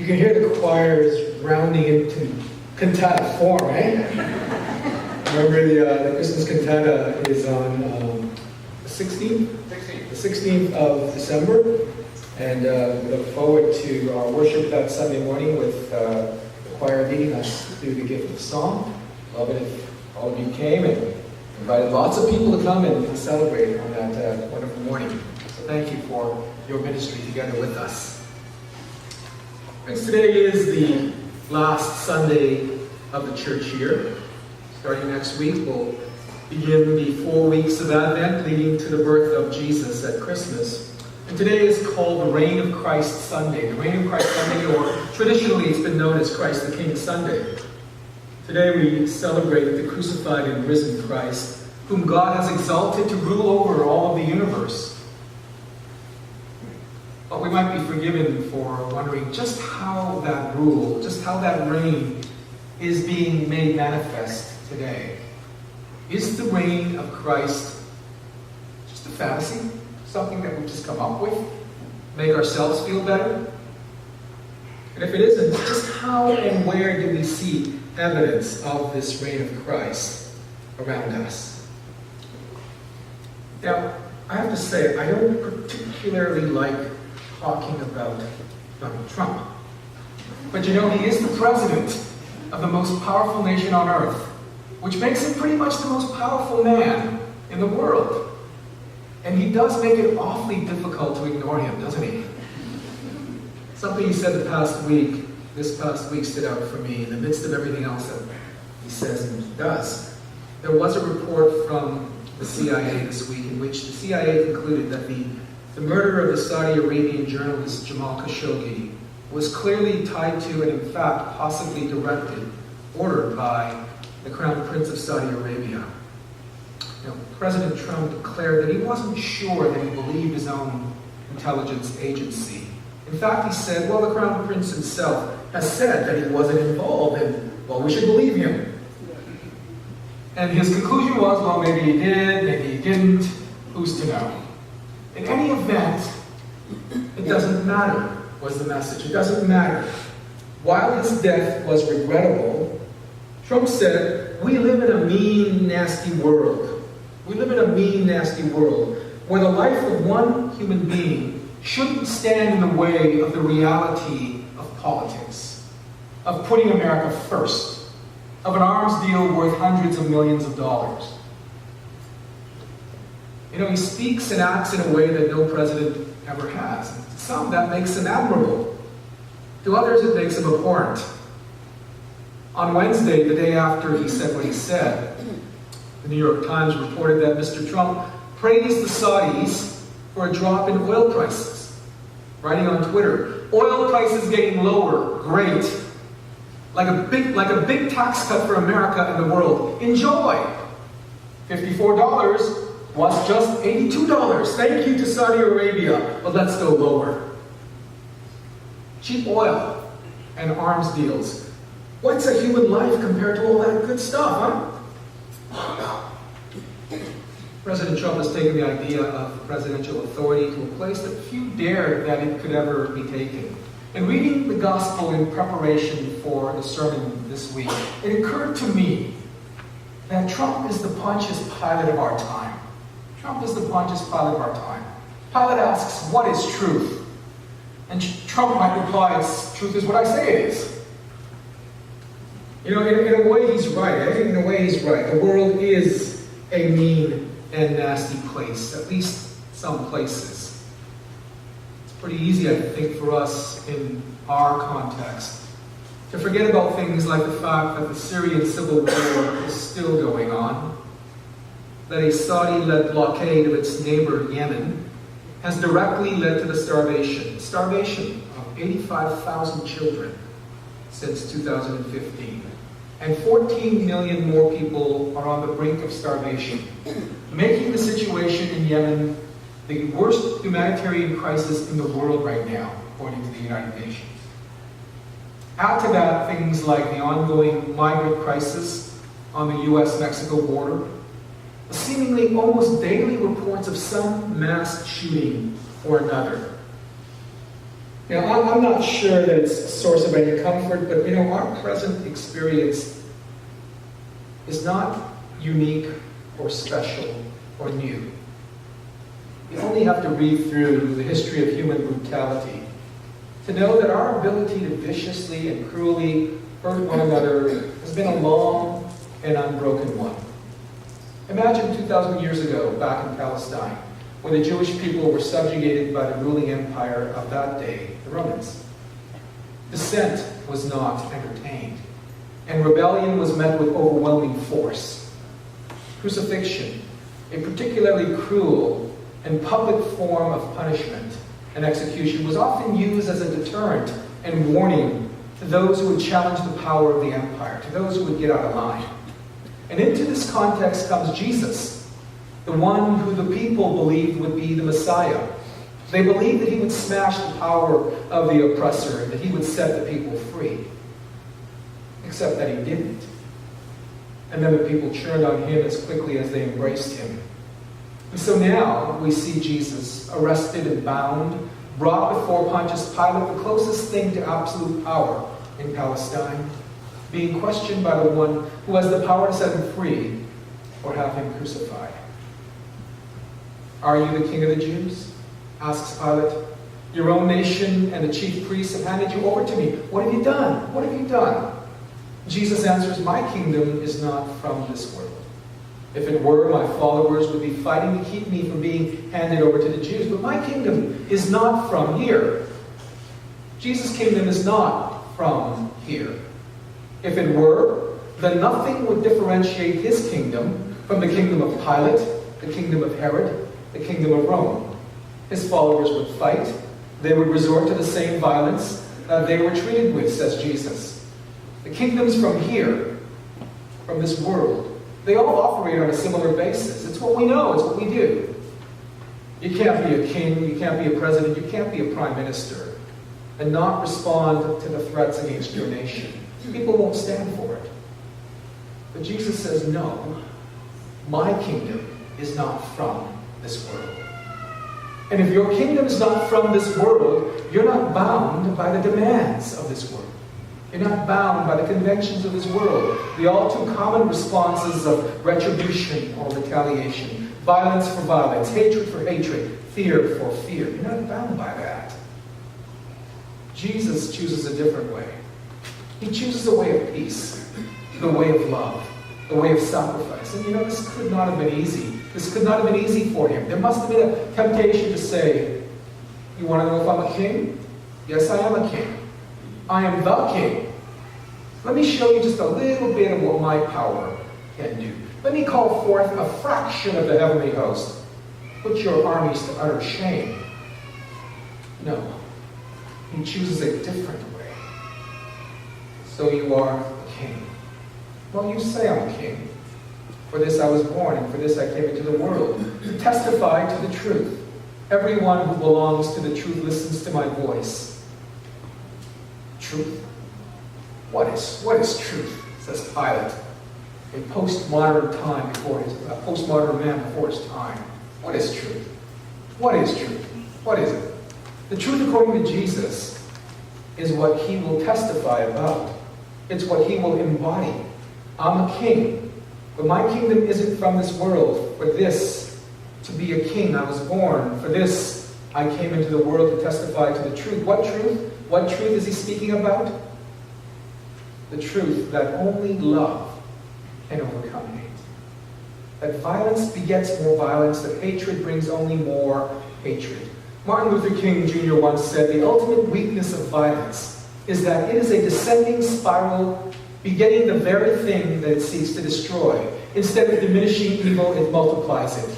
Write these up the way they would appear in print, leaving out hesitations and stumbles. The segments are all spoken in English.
You can hear the choirs rounding into cantata form, eh? Remember the Christmas cantata is on the 16th? 16th. The 16th of December. And we look forward to our worship that Sunday morning with the choir leading us through the gift of song. Love it if all of you came and invited lots of people to come and celebrate on that wonderful morning. So thank you for your ministry together with us. Friends, today is the last Sunday of the church year. Starting next week, we'll begin the 4 weeks of Advent leading to the birth of Jesus at Christmas. And today is called the Reign of Christ Sunday. The Reign of Christ Sunday, or traditionally it's been known as Christ the King Sunday. Today we celebrate the crucified and risen Christ, whom God has exalted to rule over all of the universe. But we might be forgiven for wondering just how that rule, just how that reign is being made manifest today. Is the reign of Christ just a fantasy? Something that we just come up with? Make ourselves feel better? And if it isn't, just how and where do we see evidence of this reign of Christ around us? Now, I have to say, I don't particularly like talking about Donald Trump. But you know, he is the president of the most powerful nation on earth, which makes him pretty much the most powerful man in the world. And he does make it awfully difficult to ignore him, doesn't he? Something he said this past week stood out for me in the midst of everything else that he says and does. There was a report from the CIA this week in which the CIA concluded that the murder of the Saudi Arabian journalist Jamal Khashoggi was clearly tied to and in fact possibly ordered by the Crown Prince of Saudi Arabia. President Trump declared that he wasn't sure that he believed his own intelligence agency. In fact, he said, well, the Crown Prince himself has said that he wasn't involved, and, well, we should believe him. And his conclusion was, well, maybe he did, maybe he didn't, who's to know? In any event, it doesn't matter, was the message. It doesn't matter. While his death was regrettable, Trump said, we live in a mean, nasty world. We live in a mean, nasty world where the life of one human being shouldn't stand in the way of the reality of politics, of putting America first, of an arms deal worth hundreds of millions of dollars. You know, he speaks and acts in a way that no president ever has. To some, that makes him admirable. To others, it makes him abhorrent. On Wednesday, the day after he said what he said, the New York Times reported that Mr. Trump praised the Saudis for a drop in oil prices, writing on Twitter, oil prices getting lower, great. Like a big tax cut for America and the world. Enjoy! $54 was just $82. Thank you to Saudi Arabia, but let's go lower. Cheap oil and arms deals. What's a human life compared to all that good stuff, huh? President Trump has taken the idea of presidential authority to a place that few dared that it could ever be taken. In reading the gospel in preparation for the sermon this week, it occurred to me that Trump is the Pontius Pilate of our time. Trump is the Pontius Pilate of our time. Pilate asks, what is truth? And Trump might reply, truth is what I say it is. You know, in a way he's right. I think in a way he's right. The world is a mean and nasty place, at least some places. It's pretty easy, I think, for us in our context to forget about things like the fact that the Syrian civil war is still going on, that a Saudi-led blockade of its neighbor Yemen has directly led to the starvation of 85,000 children since 2015. And 14 million more people are on the brink of starvation, making the situation in Yemen the worst humanitarian crisis in the world right now, according to the United Nations. Add to that things like the ongoing migrant crisis on the US-Mexico border, the seemingly almost daily reports of some mass shooting or another. I'm not sure that it's a source of any comfort, but our present experience is not unique or special or new. You only have to read through the history of human brutality to know that our ability to viciously and cruelly hurt one another has been a long and unbroken one. Imagine 2,000 years ago, back in Palestine, when the Jewish people were subjugated by the ruling empire of that day, the Romans. Dissent was not entertained, and rebellion was met with overwhelming force. Crucifixion, a particularly cruel and public form of punishment and execution, was often used as a deterrent and warning to those who would challenge the power of the empire, to those who would get out of line. And into this context comes Jesus, the one who the people believed would be the Messiah. They believed that he would smash the power of the oppressor and that he would set the people free. Except that he didn't. And then the people turned on him as quickly as they embraced him. And so now we see Jesus arrested and bound, brought before Pontius Pilate, the closest thing to absolute power in Palestine, being questioned by the one who has the power to set him free or have him crucified. "Are you the king of the Jews?" asks Pilate. "Your own nation and the chief priests have handed you over to me. What have you done? What have you done?" Jesus answers, "My kingdom is not from this world. If it were, my followers would be fighting to keep me from being handed over to the Jews. But my kingdom is not from here." Jesus' kingdom is not from here. If it were, then nothing would differentiate his kingdom from the kingdom of Pilate, the kingdom of Herod, the kingdom of Rome. His followers would fight. They would resort to the same violence they were treated with, says Jesus. The kingdoms from here, from this world, they all operate on a similar basis. It's what we know, it's what we do. You can't be a king, you can't be a president, you can't be a prime minister and not respond to the threats against your nation. People won't stand for it. But Jesus says, no, my kingdom is not from this world. And if your kingdom is not from this world, you're not bound by the demands of this world. You're not bound by the conventions of this world, the all too common responses of retribution or retaliation, violence for violence, hatred for hatred, fear for fear. You're not bound by that. Jesus chooses a different way. He chooses a way of peace, the way of love, the way of sacrifice. And this could not have been easy. This could not have been easy for him. There must have been a temptation to say, you want to know if I'm a king? Yes, I am a king. I am the king. Let me show you just a little bit of what my power can do. Let me call forth a fraction of the heavenly host. Put your armies to utter shame. No. He chooses a different way. So you are a king. Well, you say I'm a king. For this I was born, and for this I came into the world, to testify to the truth. Everyone who belongs to the truth listens to my voice. Truth? What is truth? Says Pilate. A postmodern man before his time. What is truth? What is truth? What is it? The truth, according to Jesus, is what he will testify about. It's what he will embody. I'm a king, but my kingdom isn't from this world. For this, to be a king, I was born. For this, I came into the world to testify to the truth. What truth? What truth is he speaking about? The truth that only love can overcome hate. That violence begets more violence, that hatred brings only more hatred. Martin Luther King Jr. once said, the ultimate weakness of violence is that it is a descending spiral begetting the very thing that it seeks to destroy. Instead of diminishing evil, it multiplies it.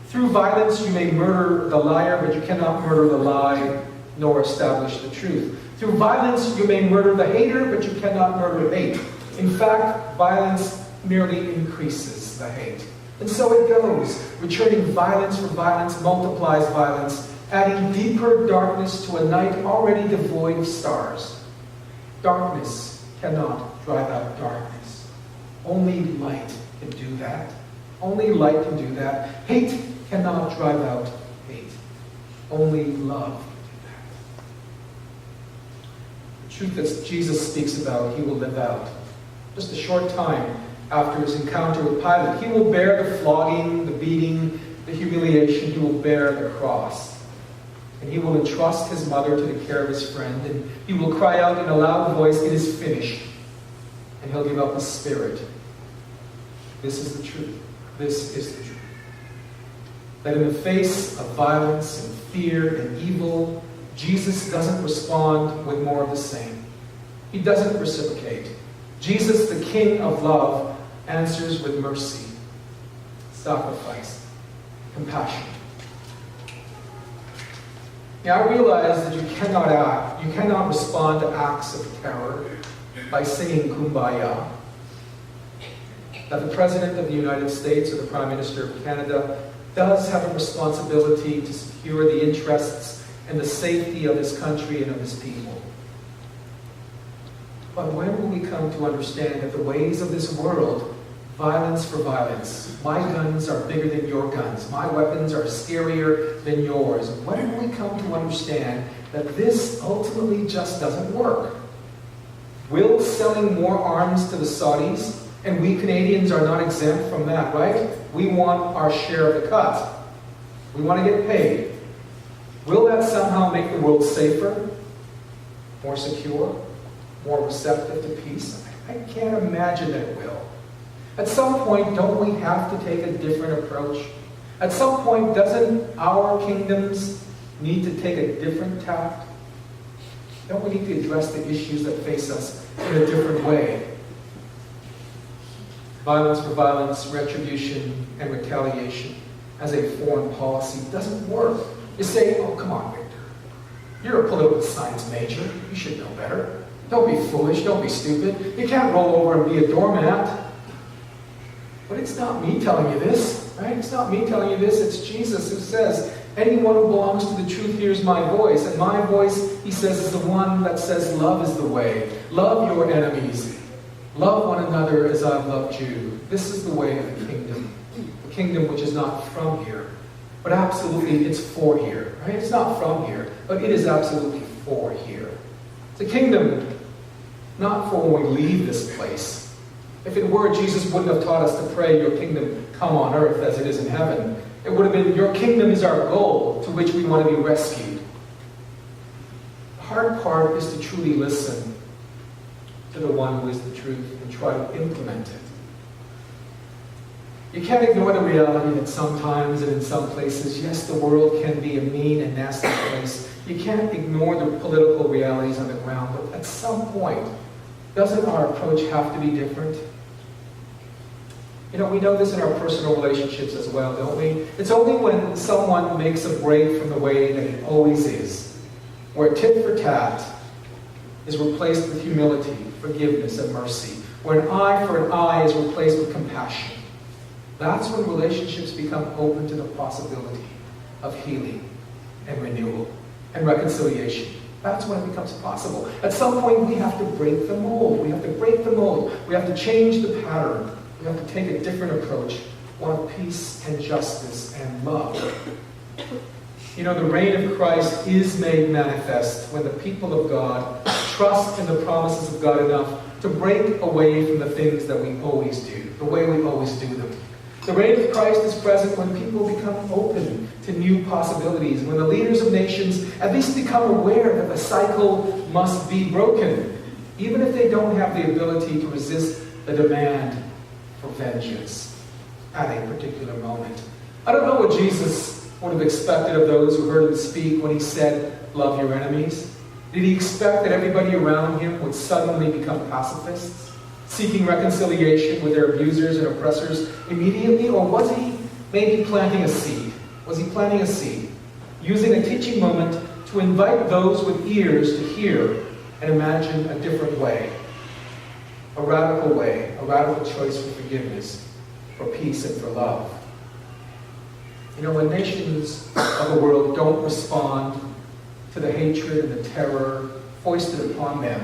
Through violence, you may murder the liar, but you cannot murder the lie, nor establish the truth. Through violence, you may murder the hater, but you cannot murder hate. In fact, violence merely increases the hate. And so it goes. Returning violence for violence multiplies violence, adding deeper darkness to a night already devoid of stars. Darkness cannot drive out darkness. Only light can do that. Only light can do that. Hate cannot drive out hate. Only love can do that. truth that Jesus speaks about, he will live out. Just a short time after his encounter with Pilate, he will bear the flogging, the beating, the humiliation. He will bear the cross. And he will entrust his mother to the care of his friend, and he will cry out in a loud voice, "It is finished." And he'll give up his spirit. This is the truth. This is the truth. That in the face of violence and fear and evil, Jesus doesn't respond with more of the same. He doesn't reciprocate. Jesus, the King of love, answers with mercy, sacrifice, compassion. Now I realize that you cannot respond to acts of terror by singing Kumbaya. That the President of the United States or the Prime Minister of Canada does have a responsibility to secure the interests and the safety of his country and of his people. But when will we come to understand that the ways of this world, violence for violence, my guns are bigger than your guns, my weapons are scarier than yours, when will we come to understand that this ultimately just doesn't work? Will selling more arms to the Saudis, and we Canadians are not exempt from that, right? We want our share of the cut. We want to get paid. Will that somehow make the world safer, more secure, more receptive to peace? I can't imagine that it will. At some point, don't we have to take a different approach? At some point, doesn't our kingdoms need to take a different tact? Don't we need to address the issues that face us in a different way? Violence for violence, retribution, and retaliation as a foreign policy doesn't work. You say, "Oh, come on, Victor. You're a political science major. You should know better. Don't be foolish. Don't be stupid. You can't roll over and be a doormat." But it's not me telling you this, right? It's not me telling you this. It's Jesus who says, "Anyone who belongs to the truth hears my voice." And my voice, he says, is the one that says, "Love is the way. Love your enemies. Love one another as I've loved you." This is the way of the kingdom. The kingdom which is not from here, but absolutely it's for here. Right? It's not from here, but it is absolutely for here. It's a kingdom not for when we leave this place. If it were, Jesus wouldn't have taught us to pray, "Your kingdom come on earth as it is in heaven." It would have been, "Your kingdom is our goal to which we want to be rescued." The hard part is to truly listen to the one who is the truth and try to implement it. You can't ignore the reality that sometimes and in some places, yes, the world can be a mean and nasty place. You can't ignore the political realities on the ground, but at some point, doesn't our approach have to be different? You know, we know this in our personal relationships as well, don't we? It's only when someone makes a break from the way that it always is, where tit for tat is replaced with humility, forgiveness, and mercy, where an eye for an eye is replaced with compassion. That's when relationships become open to the possibility of healing and renewal and reconciliation. That's when it becomes possible. At some point, we have to break the mold. We have to break the mold. We have to change the pattern. We have to take a different approach, one of peace and justice and love. You know, the reign of Christ is made manifest when the people of God trust in the promises of God enough to break away from the things that we always do, the way we always do them. The reign of Christ is present when people become open to new possibilities, when the leaders of nations at least become aware that the cycle must be broken, even if they don't have the ability to resist the demand for vengeance at a particular moment. I don't know what Jesus would have expected of those who heard him speak when he said, "Love your enemies." Did he expect that everybody around him would suddenly become pacifists, seeking reconciliation with their abusers and oppressors immediately? Or was he maybe planting a seed? Was he planting a seed, using a teaching moment to invite those with ears to hear and imagine a different way, a radical choice for forgiveness, for peace, and for love? You know, when nations of the world don't respond to the hatred and the terror foisted upon them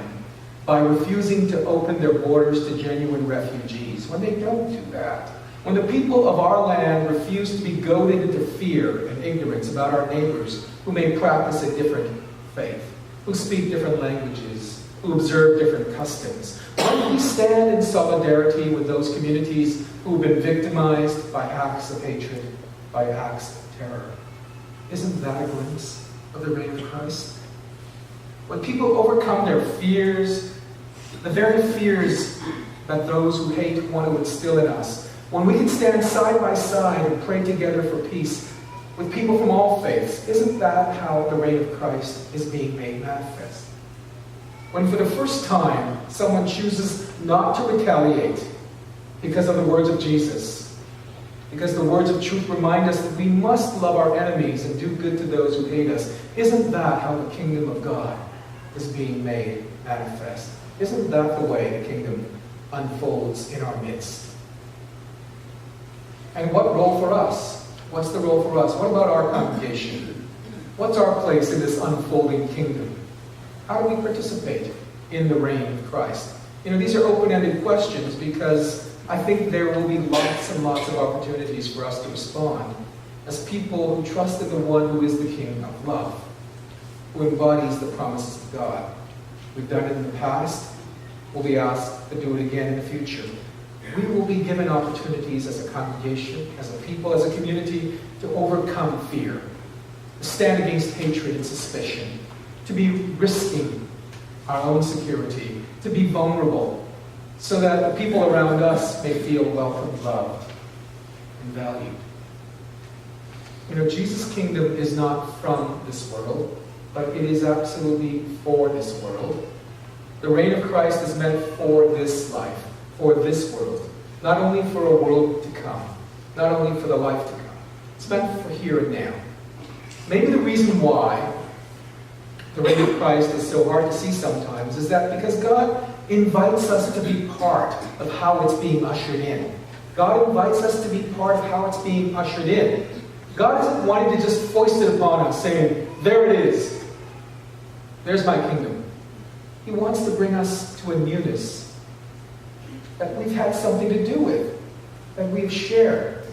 by refusing to open their borders to genuine refugees, when they don't do that, when the people of our land refuse to be goaded into fear and ignorance about our neighbors who may practice a different faith, who speak different languages who observe different customs? Why don't we stand in solidarity with those communities who have been victimized by acts of hatred, by acts of terror? Isn't that a glimpse of the reign of Christ? When people overcome their fears, the very fears that those who hate want to instill in us, when we can stand side by side and pray together for peace with people from all faiths, isn't that how the reign of Christ is being made manifest? When for the first time someone chooses not to retaliate because of the words of Jesus, because the words of truth remind us that we must love our enemies and do good to those who hate us, isn't that how the kingdom of God is being made manifest? Isn't that the way the kingdom unfolds in our midst? And what role for us? What's the role for us? What about our congregation? What's our place in this unfolding kingdom? How do we participate in the reign of Christ? These are open-ended questions because I think there will be lots and lots of opportunities for us to respond as people who trust in the one who is the King of love, who embodies the promises of God. We've done it in the past. We'll be asked to do it again in the future. We will be given opportunities as a congregation, as a people, as a community, to overcome fear, to stand against hatred and suspicion, to be risking our own security, to be vulnerable, so that the people around us may feel welcome, loved, and valued. Jesus' kingdom is not from this world, but it is absolutely for this world. The reign of Christ is meant for this life, for this world, not only for a world to come, not only for the life to come. It's meant for here and now. Maybe the reason why the reign of Christ is so hard to see sometimes is that because God invites us to be part of how it's being ushered in. God invites us to be part of how it's being ushered in. God isn't wanting to just foist it upon us, saying, there it is. There's my kingdom. He wants to bring us to a newness that we've had something to do with, that we've shared.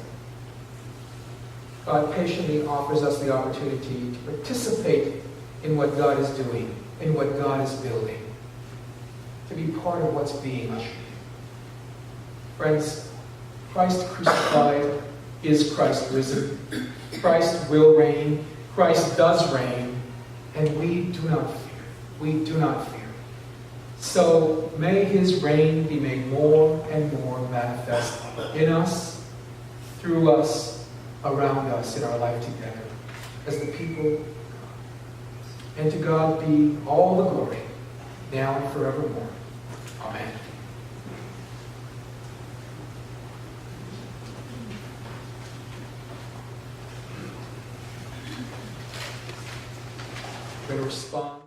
God patiently offers us the opportunity to participate in what God is doing, in what God is building, to be part of what's being ushered in. Friends, Christ crucified is Christ risen. Christ will reign. Christ does reign. And we do not fear. We do not fear. So may his reign be made more and more manifest in us, through us, around us in our life together as the people of God. And to God be all the glory, now and forevermore. Amen. We're going to respond.